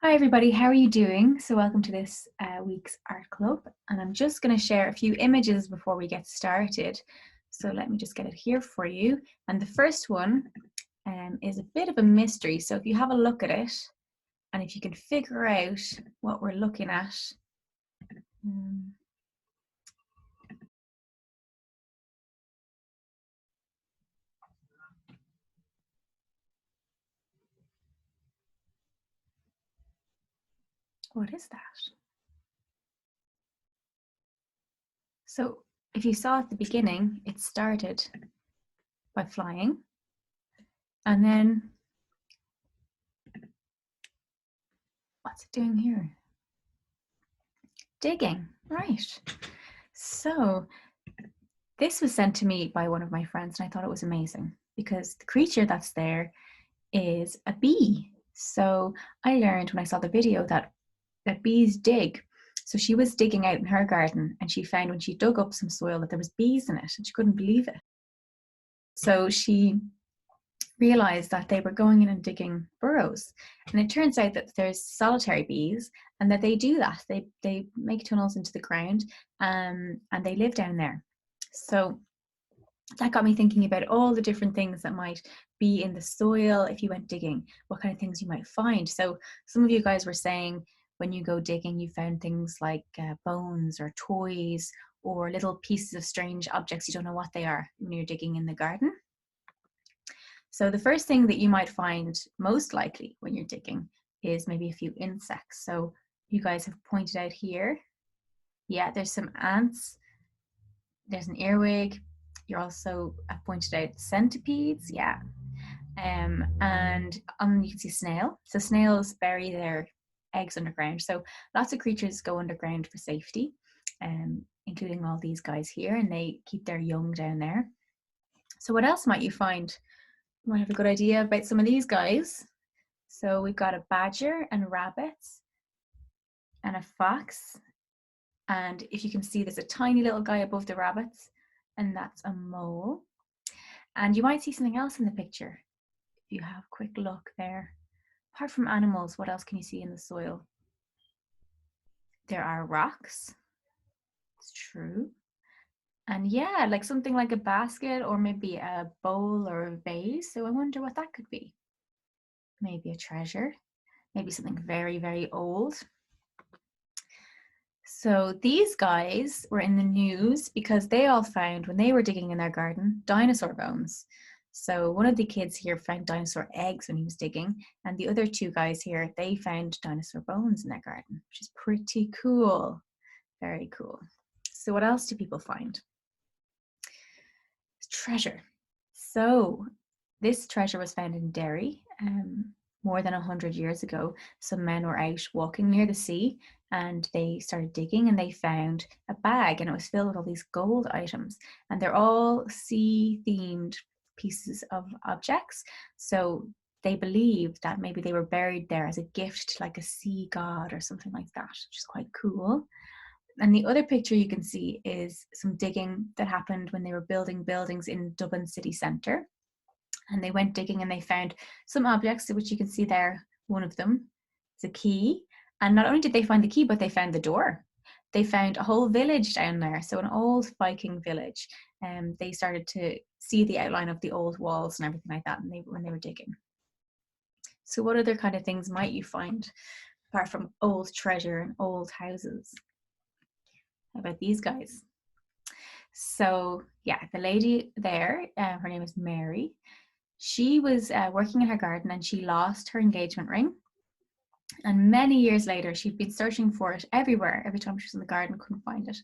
Hi everybody, how are you doing? So welcome to this week's art club, and I'm just going to share a few images before we get started. So let me just get it here for you. And the first one is a bit of a mystery. So if you have a look at it, and if you can figure out what we're looking at. What is that? So if you saw at the beginning, it started by flying, and then what's it doing here? Digging, right. So this was sent to me by one of my friends, and I thought it was amazing because the creature that's there is a bee. So I learned when I saw the video that bees dig. So she was digging out in her garden, and she found when she dug up some soil that there was bees in it, and she couldn't believe it. So she realized that they were going in and digging burrows, and it turns out that there's solitary bees, and that they do that. They make tunnels into the ground, and they live down there. So that got me thinking about all the different things that might be in the soil if you went digging, what kind of things you might find. So some of you guys were saying when you go digging, you found things like bones or toys or little pieces of strange objects. You don't know what they are when you're digging in the garden. So the first thing that you might find most likely when you're digging is maybe a few insects. So you guys have pointed out here, yeah, there's some ants, there's an earwig. You're also pointed out centipedes, yeah. And you can see snail. So snails bury their eggs underground. So lots of creatures go underground for safety, including all these guys here, and they keep their young down there. So what else might you find? You might have a good idea about some of these guys. So we've got a badger and rabbits and a fox. And if you can see, there's a tiny little guy above the rabbits, and that's a mole. And you might see something else in the picture if you have a quick look there. Apart from animals, what else can you see in the soil? There are rocks. It's true. And yeah, like something like a basket or maybe a bowl or a vase. So I wonder what that could be. Maybe a treasure, maybe something very, very old. So these guys were in the news because they all found, when they were digging in their garden, dinosaur bones. So one of the kids here found dinosaur eggs when he was digging, and the other two guys here, they found dinosaur bones in their garden, which is pretty cool. Very cool. So what else do people find? Treasure. So this treasure was found in Derry more than 100 years ago. Some men were out walking near the sea, and they started digging, and they found a bag, and it was filled with all these gold items, and they're all sea themed pieces of objects. So they believe that maybe they were buried there as a gift to like a sea god or something like that, which is quite cool. And the other picture you can see is some digging that happened when they were building buildings in Dublin city centre. And they went digging and they found some objects, which you can see there. One of them is a key. And not only did they find the key, but they found the door. They found a whole village down there. So an old Viking village. And they started to see the outline of the old walls and everything like that when they were digging. So what other kind of things might you find apart from old treasure and old houses? How about these guys? So yeah, the lady there, her name is Mary. She was working in her garden, and she lost her engagement ring. And many years later, she'd been searching for it everywhere. Every time she was in the garden, couldn't find it.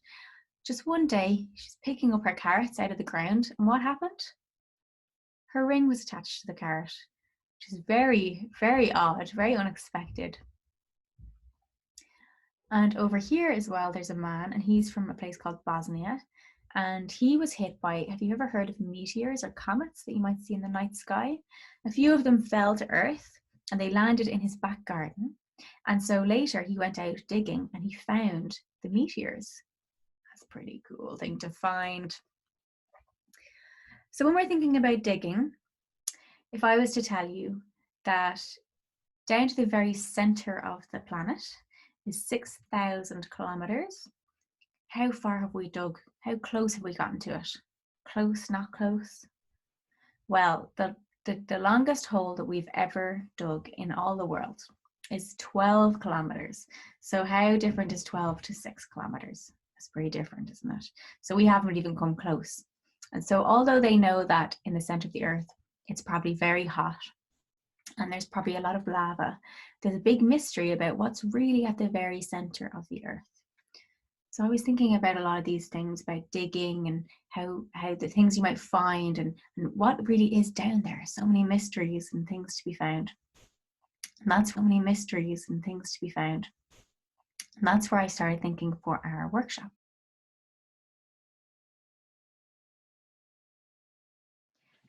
Just one day, she's picking up her carrots out of the ground, and what happened? Her ring was attached to the carrot, which is very, very odd, very unexpected. And over here as well, there's a man, and he's from a place called Bosnia. And he was hit by, have you ever heard of meteors or comets that you might see in the night sky? A few of them fell to earth, and they landed in his back garden. And so later he went out digging, and he found the meteors. That's a pretty cool thing to find. So when we're thinking about digging, if I was to tell you that down to the very center of the planet is 6,000 kilometers. How far have we dug? How close have we gotten to it? Close, not close? Well, the longest hole that we've ever dug in all the world is 12 kilometers. So how different is 12 to 6 kilometers? It's pretty different, isn't it? So we haven't even come close. And so although they know that in the center of the earth, it's probably very hot and there's probably a lot of lava, there's a big mystery about what's really at the very center of the earth. So I was thinking about a lot of these things about digging and how the things you might find and what really is down there. So many mysteries and things to be found. And that's so many mysteries and things to be found. And that's where I started thinking for our workshop.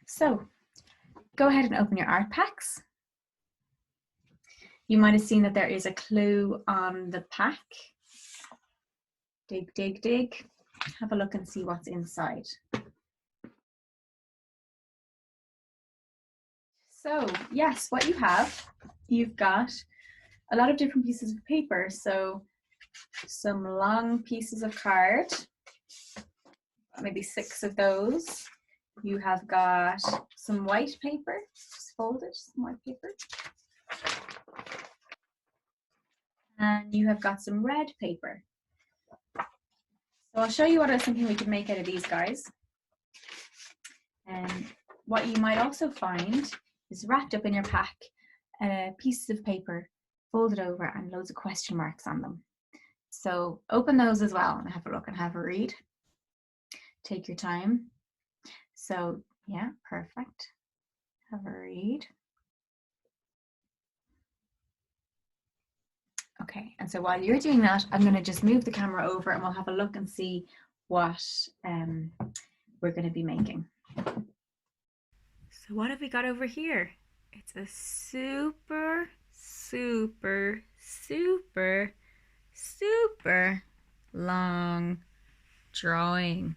So go ahead and open your art packs. You might have seen that there is a clue on the pack. Dig, dig, dig. Have a look and see what's inside. So yes, what you have, you've got a lot of different pieces of paper. So some long pieces of card, maybe 6 of those. You have got some white paper, just folded, some white paper. And you have got some red paper. So I'll show you what I was thinking we could make out of these guys. And what you might also find is wrapped up in your pack, pieces of paper folded over and loads of question marks on them. So open those as well and have a look and have a read. Take your time. So yeah, perfect. Have a read. Okay, and so while you're doing that, I'm going to just move the camera over and we'll have a look and see what we're going to be making. So what have we got over here? It's a super, super, super, super long drawing.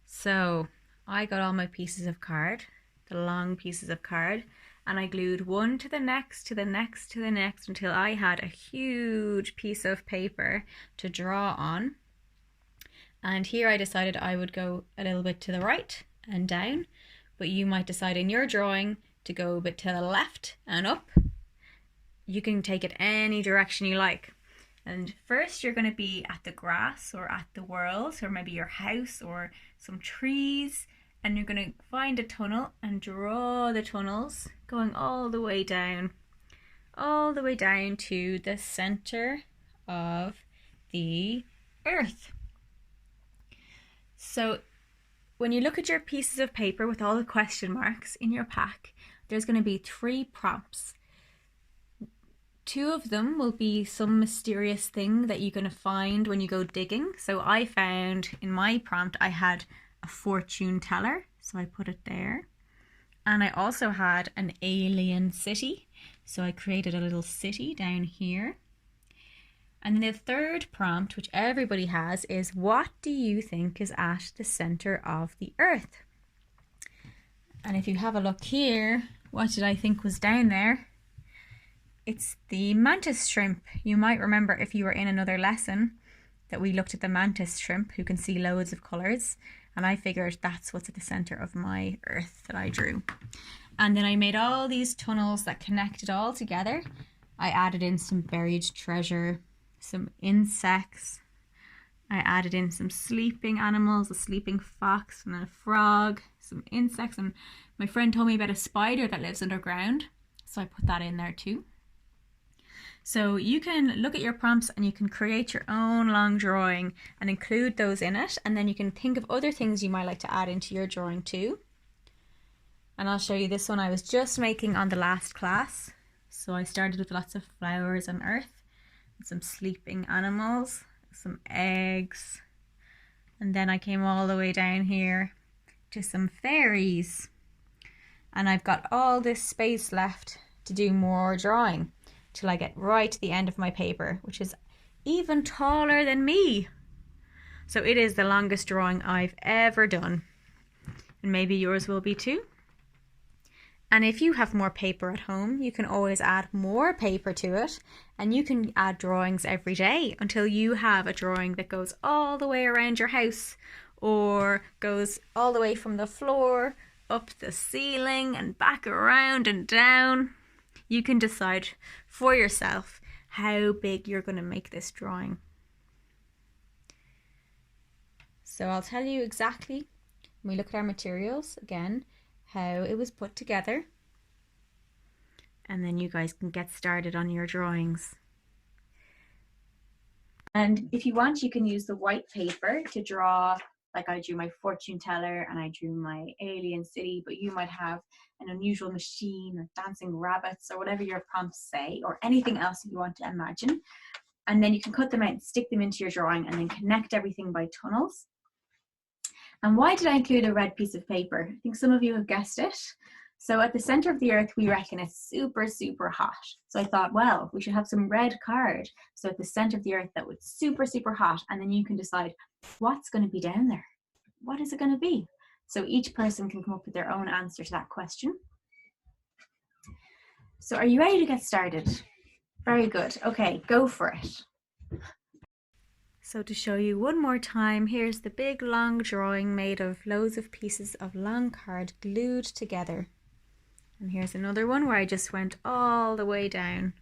So I got all my pieces of card, the long pieces of card, and I glued one to the next, to the next, to the next until I had a huge piece of paper to draw on. And here I decided I would go a little bit to the right and down, but you might decide in your drawing to go a bit to the left and up. You can take it any direction you like. And first you're going to be at the grass or at the world or maybe your house or some trees, and you're going to find a tunnel and draw the tunnels going all the way down to the center of the earth. So when you look at your pieces of paper with all the question marks in your pack, there's going to be 3 prompts. 2 of them will be some mysterious thing that you're going to find when you go digging. So I found in my prompt, I had a fortune teller, so I put it there. And I also had an alien city, so I created a little city down here. And then the 3rd prompt, which everybody has, is what do you think is at the center of the earth? And if you have a look here, what did I think was down there? It's the mantis shrimp. You might remember if you were in another lesson that we looked at the mantis shrimp who can see loads of colours, and I figured that's what's at the center of my earth that I drew. And then I made all these tunnels that connected all together. I added in some buried treasure, some insects. I added in some sleeping animals, a sleeping fox and a frog, some insects, and my friend told me about a spider that lives underground, so I put that in there too. So you can look at your prompts and you can create your own long drawing and include those in it, and then you can think of other things you might like to add into your drawing too. And I'll show you this one I was just making on the last class. So I started with lots of flowers and earth, and some sleeping animals, some eggs, and then I came all the way down here to some fairies. And I've got all this space left to do more drawing till I get right to the end of my paper, which is even taller than me. So it is the longest drawing I've ever done, and maybe yours will be too. And if you have more paper at home, you can always add more paper to it, and you can add drawings every day until you have a drawing that goes all the way around your house, or goes all the way from the floor up the ceiling and back around and down. You can decide for yourself how big you're going to make this drawing. So I'll tell you exactly, when we look at our materials again, how it was put together, and then you guys can get started on your drawings. And if you want, you can use the white paper to draw, like I drew my fortune teller and I drew my alien city, but you might have an unusual machine or dancing rabbits or whatever your prompts say, or anything else you want to imagine. And then you can cut them out and stick them into your drawing and then connect everything by tunnels. And why did I include a red piece of paper? I think some of you have guessed it. So at the center of the earth, we reckon it's super, super hot. So I thought, well, we should have some red card. So at the center of the earth, that was super, super hot. And then you can decide what's going to be down there. What is it going to be? So each person can come up with their own answer to that question. So are you ready to get started? Very good. Okay, go for it. So to show you one more time, here's the big long drawing made of loads of pieces of long card glued together. And here's another one where I just went all the way down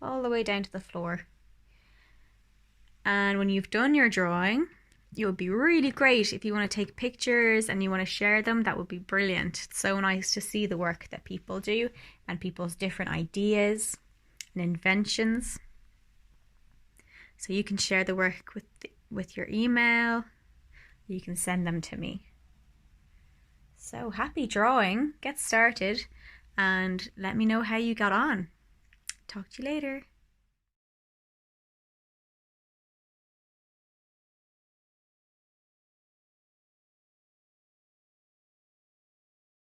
to the floor. And when you've done your drawing, it would be really great if you want to take pictures and you want to share them. That would be brilliant. It's so nice to see the work that people do and people's different ideas and inventions. So you can share the work with your email. You can send them to me. So happy drawing. Get started and let me know how you got on. Talk to you later.